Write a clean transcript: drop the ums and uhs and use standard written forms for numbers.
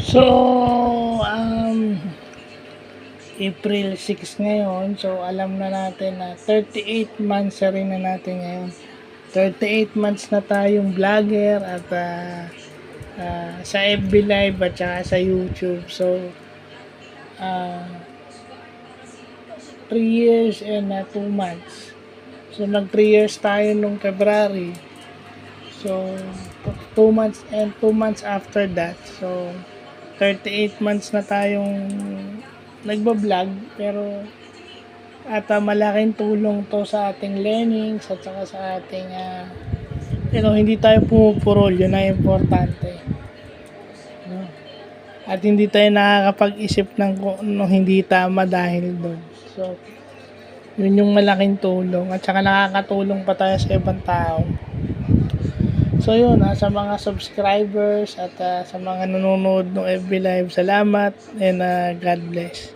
So, April 6 ngayon. So, alam na natin na 38 months na rin na natin ngayon. 38 months na tayong vlogger at sa FB Live at saka sa YouTube. So, 3 years and 2 months. So, nag 3 years tayo nung February. So, 2 months and 2 months after that. So, 38 months na tayong nagbablog, pero at malaking tulong to sa ating learnings at saka sa ating hindi tayo pumupurol, yun ang importante, no? At hindi tayo nakakapag-isip ng hindi tama dahil doon. So, yun yung malaking tulong at saka nakakatulong pa tayo sa ibang tao. So yun, sa mga subscribers at sa mga nanonood ng FB Live, salamat and God bless.